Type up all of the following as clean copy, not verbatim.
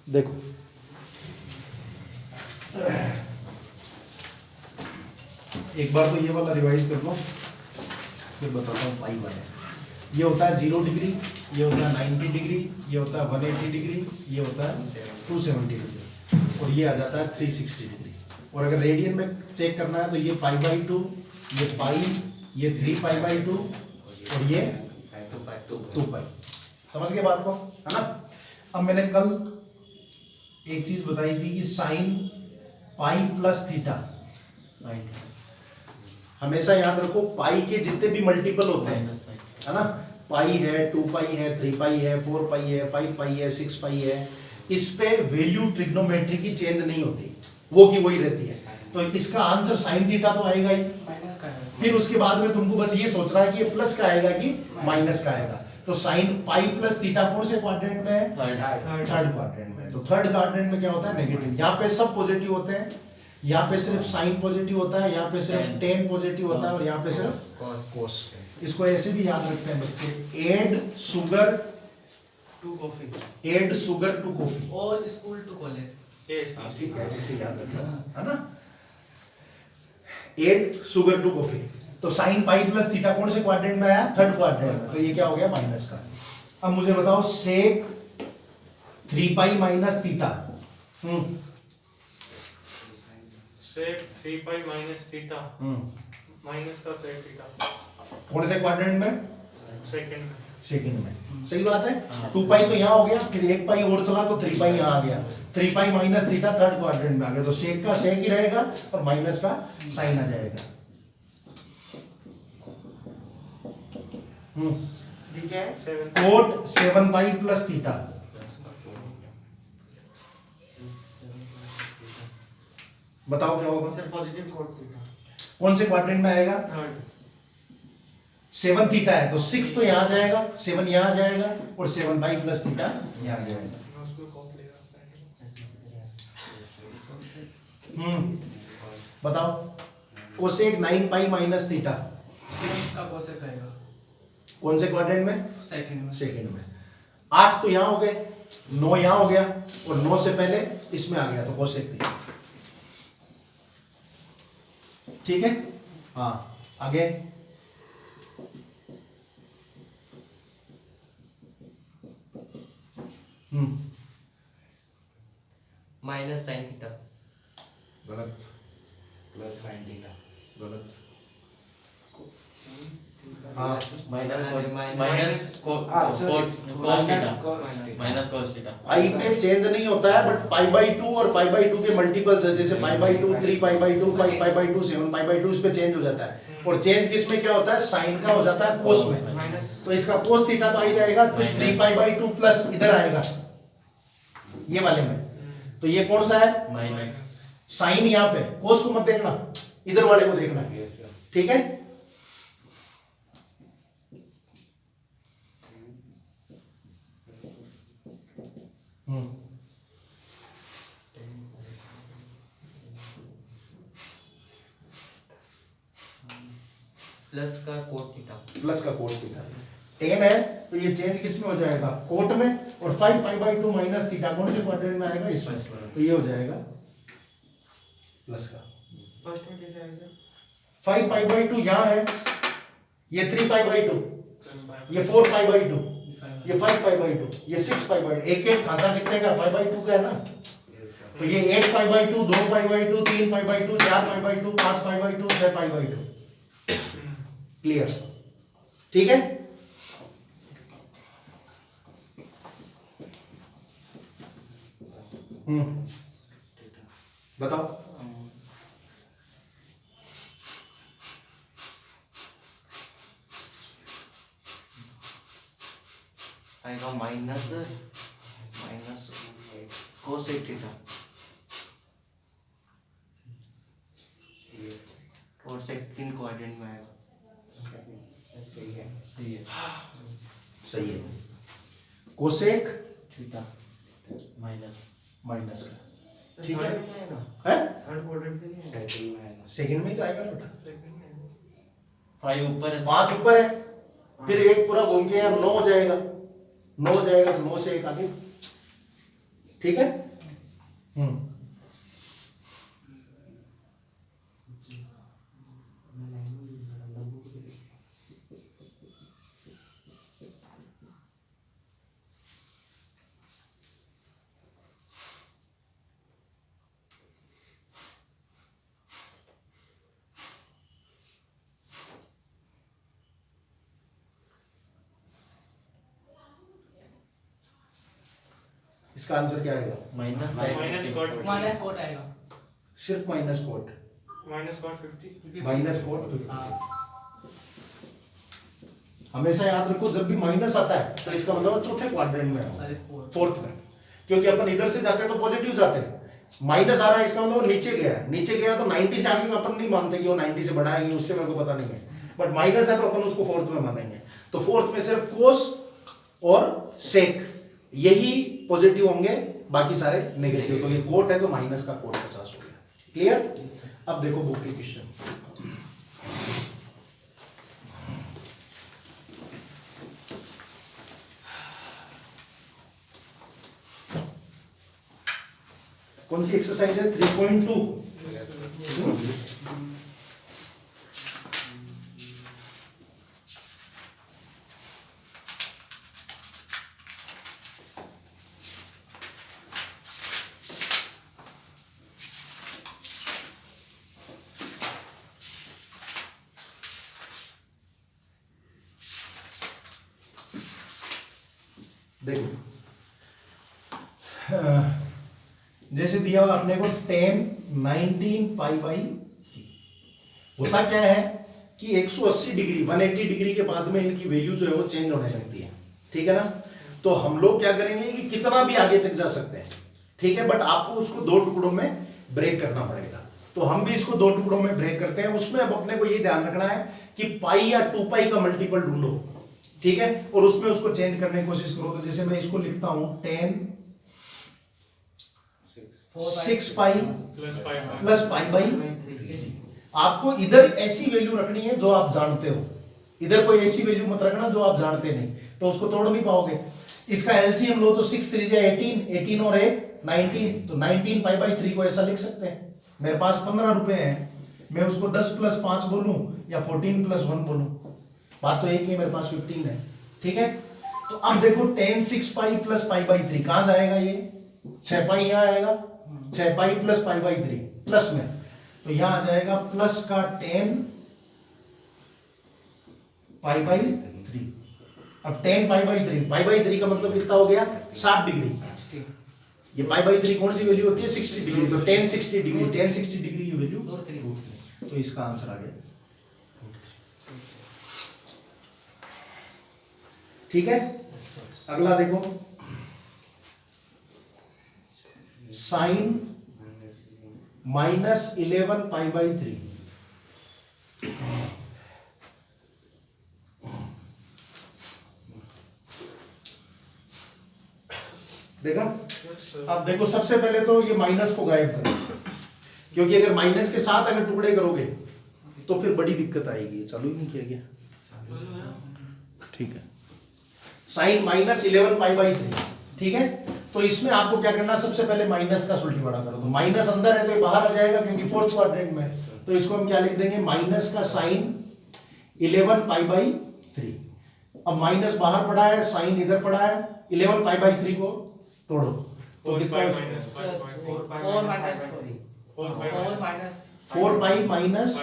देखो एक बार तो ये वाला रिवाइज कर लो, फिर बताता हूँ पाई वाला। ये होता है 0 डिग्री, ये होता है 90 डिग्री, ये होता है 180 डिग्री, ये होता है 270 डिग्री, और ये आ जाता है 360 डिग्री। और अगर रेडियन में चेक करना है तो ये π/2, ये पाई, ये 3π/2 और ये 2π। समझ गए बात को, है ना। अब मैंने कल एक चीज बताई थी कि साइन पाई प्लस थीटा, हमेशा याद रखो पाई के जितने भी मल्टीपल होते हैं, है ना, पाई है, 2π है, 3π है, 4π है, 5π है, 6π है, इस पे वैल्यू ट्रिग्नोमेट्री की चेंज नहीं होती, वो की वही रहती है। तो इसका आंसर साइन थीटा तो आएगा ही, माइनस का है। फिर उसके बाद में तुमको बस ये सोचना है कि ये प्लस का आएगा कि माइनस का आएगा। तो साइन पाई प्लस थीटा कौन से क्वाड्रेंट में है? थर्ड क्वाड्रेंट में। तो थर्ड क्वाड्रेंट में क्या होता है? नेगेटिव। यहाँ पे सब पॉजिटिव होते हैं, यहाँ पे सिर्फ साइन पॉजिटिव होता है, यहाँ पे सिर्फ टेन पॉजिटिव होता है, और यहाँ पे सिर्फ कोस। इसको ऐसे भी याद रखते हैं बच्चे, add sugar to coffee, add sugar to coffee. All school to college. ठीक है, ऐसे याद रखना, है ना। Add sugar to coffee. तो साइन पाई प्लस थीटा कौन से क्वाड्रेंट में आया? थर्ड क्वाड्रेंट में। तो ये क्या हो गया? माइनस का। अब मुझे बताओ सेक 3π माइनस थीटा। सेक 3π माइनस थीटा माइनस का सेक थीटा कौन से क्वाड्रेंट में? सेकंड में। सेकंड में। सही बात है। 2π तो यहाँ हो गया, फिर 1π और चला तो 3π यहाँ आ गया। 3π माइनस थीटा थर्ड क्वाड्रेंट में आ गया। तो सेक का सेक ही रहेगा और माइनस का साइन आ जाएगा। ठीक है। Cot 7π plus theta. बताओ क्या होगा? Sir positive cot theta. कौन से क्वाड्रेंट में आएगा? थर्ड। 7 थीटा है तो 6 तो यहाँ आ जाएगा, 7 यहाँ आ जाएगा, और 7π प्लस थीटा यहाँ आ जाएगा। बताओ कोसेक 9π माइनस थीटा का कोसेक आएगा कौन से क्वाड्रेंट में? सेकंड में। सेकंड में। 8 तो यहाँ हो गए, 9 यहाँ हो गया, और 9 से पहले इसमें आ गया तो कोसेक थीटा। ठीक है। हाँ आगे। Minus sine theta. गलत। प्लस साइन थीटा गलत। हाँ माइनस cos थीटा पाई पे चेंज नहीं होता है, बट π/2 और π/2 के मल्टीपल्स है, जैसे π/2, 3π/2, 5π/2, 7π/2, इस पे चेंज हो जाता है। और चेंज किस में क्या होता है? साइन का हो जाता है कोस में। तो इसका कोस थीटा तो आ ही जाएगा, तो 3π/2 प्लस इधर आएगा ये वाले में। तो ये कौन सा है? माइनस साइन यहाँ पे, कोस को मत देखना, इधर वाले को देखना। ठीक है। प्लस का कोट थीटा। प्लस का कोट थीटा 10 है तो ये चेंज किस में हो जाएगा? कोट में। और 5π/2 माइनस थीटा कौन से क्वाड्रेंट में आएगा? इसमें। तो ये हो जाएगा प्लस का। फर्स्ट में कैसे आएगा सर? 5π/2 यहाँ है, ये 3π/2, ये 4π/2, ये 5π/2, ये 6π/2। एक एक खाता कितने का? π/2 का है ना। तो ये 8π/2, 2π/2, 3π/2, 4π/2, 5π/2, 6π/2। क्लियर? ठीक है। बताओ। आएगा माइनस कोसेक थीटा और सेकंड क्वाड्रेंट में आएगा। सही है सही है। कोसेक थीटा माइनस माइनस का। ठीक है। थर्ड हैं? क्वाड्रेंट में नहीं आएगा। सेकंड में आएगा सेकंड में ही तो आएगा ना बेटा। 5 ऊपर है, 5 ऊपर है, फिर एक पूरा घूम के यार 9 हो जाएगा। 9 हो जाएगा तो 9 से एक आगे ठीक है। इसका आंसर क्या आएगा? Minus minus cot minus cot आएगा। सिर्फ minus cot, minus cot 50। Minus cot 50। हाँ, हमेशा याद रखो जब भी माइनस आता है तो इसका मतलब चौथे क्वाड्रेंट में हो, सारे कोट। फोर्थ में, क्योंकि अपन इधर से जाते हैं तो पॉजिटिव जाते हैं। माइनस आ रहा है इसका मतलब नीचे गया है, नीचे गया तो 90 से आगे का अपन नहीं मानते कि वो 90 से बढ़ा है, उससे मेरे को पता नहीं है, बट माइनस है तो अपन उसको फोर्थ में मानेंगे। तो फोर्थ में सिर्फ कोस और सेक यही पॉजिटिव होंगे, बाकी सारे नेगेटिव। तो ये कोट है तो माइनस का कोट 50 हो गया। क्लियर? अब देखो बुक के क्वेश्चन। कौन सी एक्सरसाइज है? 3.2। देखो जैसे दिया हुआ अपने को 10 19 पाई बाई 3। होता क्या है कि 180 डिग्री 180 डिग्री के बाद में इनकी वैल्यू जो है वो चेंज होने लगती है, ठीक है ना। तो हम लोग क्या करेंगे कि कितना भी आगे तक जा सकते हैं, ठीक है, बट आपको उसको दो टुकड़ों में ब्रेक करना पड़ेगा। तो हम भी इसको दो टुकड़ों में ब्रेक करते हैं। उसमें अब अपने को ये ध्यान रखना है कि पाई या 2 पाई का मल्टीपल ढूंढो, ठीक है, और उसमें उसको चेंज करने की कोशिश करो। तो जैसे मैं इसको लिखता हूं 10 6 पाई प्लस पाई बाई 3। आपको इधर ऐसी वैल्यू रखनी है जो आप जानते हो, इधर कोई ऐसी वैल्यू मत रखना जो आप जानते नहीं, तो उसको तोड़ नहीं पाओगे। इसका एलसीएम लो तो 6 3 18, 18 और 1 19, तो 19 पाई बाई 3 को ऐसा लिख सकते हैं। मेरे पास 15 रुपए हैं, मैं उसको 10 प्लस 5 बोलूं या 14 प्लस 1 बोलूं, बात तो एक ही, मेरे पास 15 है, ठीक है। तो अब देखो 10 6 पाई प्लस पाई बाई 3 कहां जाएगा? ये 6 पाई यहां आएगा, 6 pi plus pi by 3 plus में, तो यहां आ जाएगा प्लस का 10 पाई बाई 3। अब 10 पाई बाई 3 का मतलब कितना हो गया? 60 डिग्री। ये पाई बाई 3 कौन सी वैल्यू होती है? 60 डिग्री। तो 10 60 डिग्री, 10 60 डिग्री की वैल्यू, तो इसका आंसर आ गया, ठीक है। अगला देखो, साइन -11 पाई बाई 3। देखा? अब देखो सबसे पहले तो ये माइनस को गायब करो, क्योंकि अगर माइनस के साथ अगर टुकड़े करोगे तो फिर बड़ी दिक्कत आएगी। चालू ही नहीं किया गया, ठीक है। साइन -11 पाई बाई 3, ठीक है। तो इसमें आपको क्या करना है? सबसे पहले माइनस का उल्टी बड़ा करो। तो माइनस अंदर है तो ये बाहर आ जाएगा क्योंकि फोर्थ क्वाड्रेंट में, तो इसको हम क्या लिख देंगे? माइनस का साइन 11 पाई बाई 3। अब माइनस बाहर पड़ा है, साइन इधर पड़ा है, 11 पाई बाई 3 को तोड़ो तो कितना? 4 पाई माइनस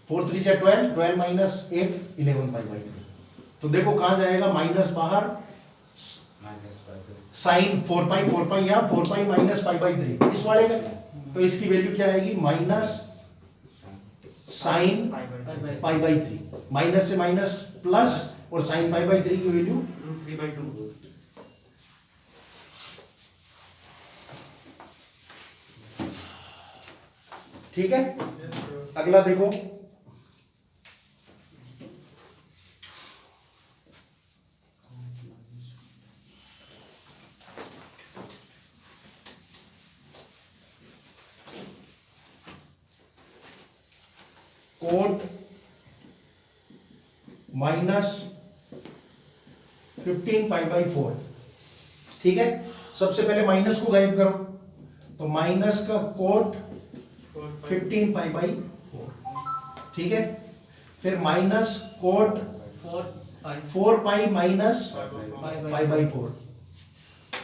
4 3 से 12, 12 माइनस 1 11 पाई बाई 3। तो देखो कहां जाएगा? माइनस बाहर, साइन 4 पाई या 4 पाई माइनस पाई बाई 3 इस वाले में, तो इसकी वैल्यू क्या आएगी? Minus sine pi by 3, minus से माइनस प्लस, और साइन पाई बाई 3 की वैल्यू √3/2, ठीक है। अगला देखो, कोट -15 पाई बाई 4, ठीक है। सबसे पहले माइनस को गायब करो, तो माइनस का कोट 15 पाई बाई 4, ठीक है। फिर minus cot 4 pi minus pi by 4,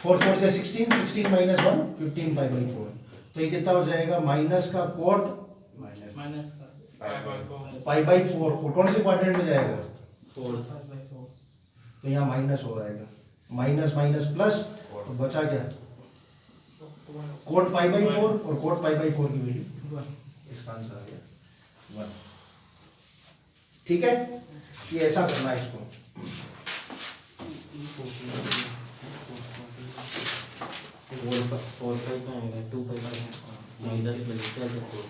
4 4 से 16, 16 माइनस 1 15 पाई बाई 4, तो ये कितना हो जाएगा माइनस का कोट माइनस पाई बाई 4, और कौन से क्वाड्रेंट में जाएगा, 4 तो यहाँ माइनस हो जाएगा, माइनस माइनस प्लस, तो बचा क्या कोट पाई बाई 4, और कोट पाई बाई 4 की वैल्यू इसका आंसर आ गया 1, ठीक है। ये ऐसा करना है इसको। फोर पाई का आएगा 2 पाई का माइनस में क्या है 4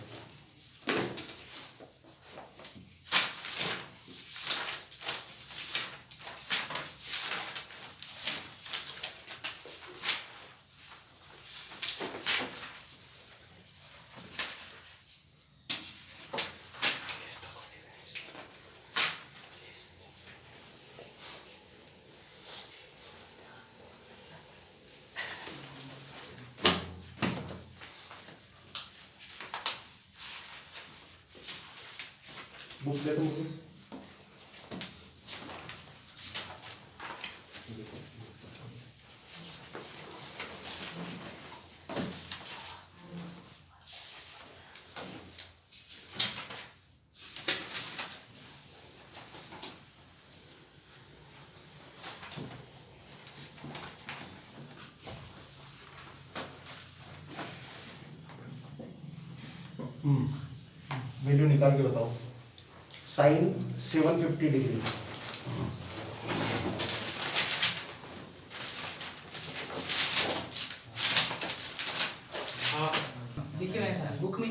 बुक दे दो मुझे। वैल्यू निकाल के बताओ। साइन 750 डिग्री, देखिए ना सर बुक में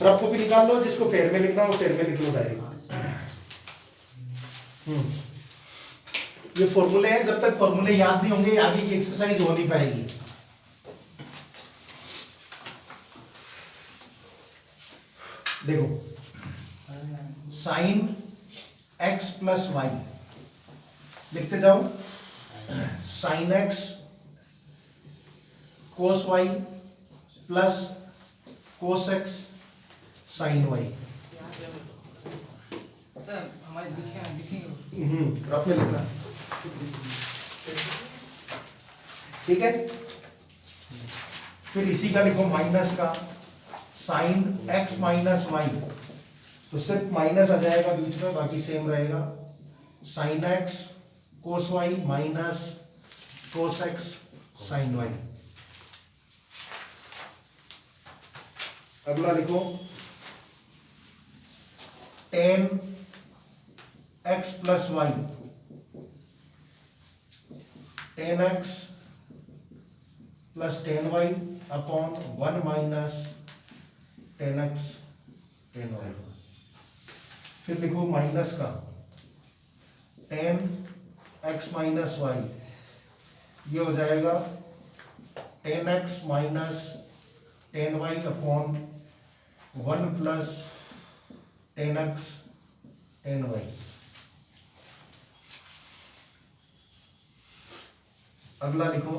रफ कॉपी निकाल लो, जिसको पेयर में लिखना हो पेयर में लिख लो डायरेक्ट। ये फॉर्मूले हैं, जब तक फॉर्मूले याद नहीं होंगे आगे की एक्सरसाइज हो नहीं पाएगी। देखो साइन x प्लस वाई, लिखते जाओ, sine x cos y plus cos x sine y. हमारे दिखेंगे रफ में लिखना, ठीक है। फिर इसी का लिखो माइनस का साइन x माइनस वाई, तो सिर्फ माइनस आ जाएगा बीच में, बाकी सेम रहेगा। Sine x cos y minus cos x sine y. अगला लिखो tan x plus y, tan x plus tan y upon 1 minus tan x tan y. फिर लिखो माइनस का टेन एक्स माइनस वाई, ये हो जाएगा tan x minus tan y upon 1 plus tan x tan y. अगला लिखो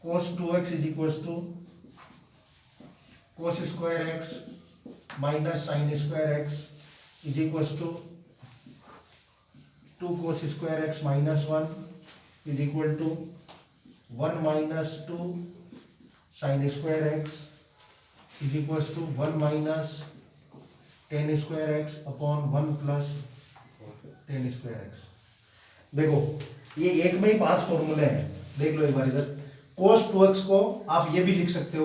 cos 2x is equal to cos square x minus sine square x is equal to 2 cos square x minus 1 is equal to 1 minus 2 sine square x is equal to 1 minus tan square x upon 1 plus tan square x। देखो ये एक में ही 5 फॉर्मूले हैं, देख लो एक बार इधर। cos 2x को आप ये भी लिख सकते हो,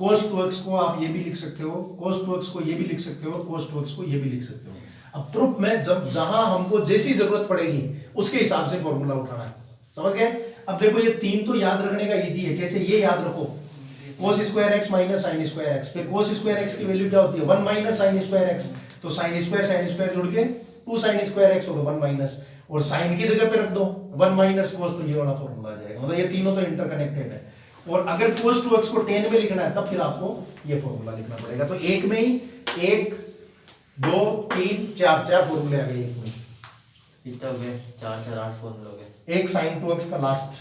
cos 2x को आप ये भी लिख सकते हो, cos 2x को ये भी लिख सकते हो, cos 2x को ये भी लिख सकते हो। अब प्रूफ में जब जहां हमको जैसी जरूरत पड़ेगी उसके हिसाब से फॉर्मूला उठाना है, समझ गए। अब देखो ये 3 तो याद रखने का इजी है, कैसे, ये याद रखो cos square x minus sine square x। फिर cos स्क्वायर x की वैल्यू क्या होती है 1 माइनस साइन स्क्वायर x, तो साइन स्क्वायर जुड़ के 2 साइन स्क्वायर x होगा 1 माइनस, और साइन की जगह पे रख दो 1 माइनस cos, तो ये वाला फॉर्मूला आ जाएगा। मतलब ये तीनों तो इंटरकनेक्टेड है। और अगर cos 2x को 10 में लिखना है तब फिर आपको ये फॉर्मूला लिखना पड़ेगा। तो एक में ही 1 2 3 4 फॉर्मूले आ गए एक में। कितना हो गया 4 4 8 फॉर्मूले हो गए। एक साइन 2x का last,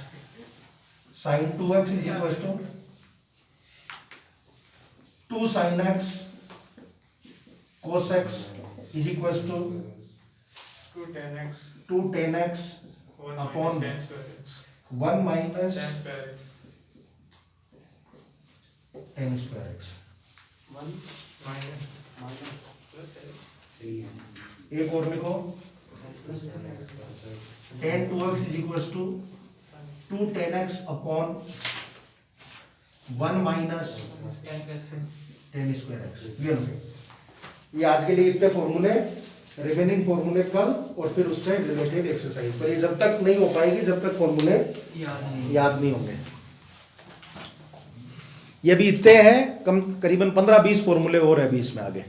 sine 2x is equal to 2 sin x cos x is equal to 2 tan x 2 tan x 1 upon tan square x 1 minus tan square x tan square x। minus plus x एक और लिखो, tan 2x is equal to 2 tan x upon 1 minus tan plus tan square x। ये लो, ये आज के लिए इतने फॉर्मूले, रिमेनिंग फॉर्मूले कल और फिर उससे रिलेटेड एक्सरसाइज, पर ये जब तक नहीं हो पाएगी जब तक फॉर्मूले याद नहीं होंगे। ये भी इतने हैं, कम करीबन 15-20 फॉर्मूले और है अभी इसमें आगे।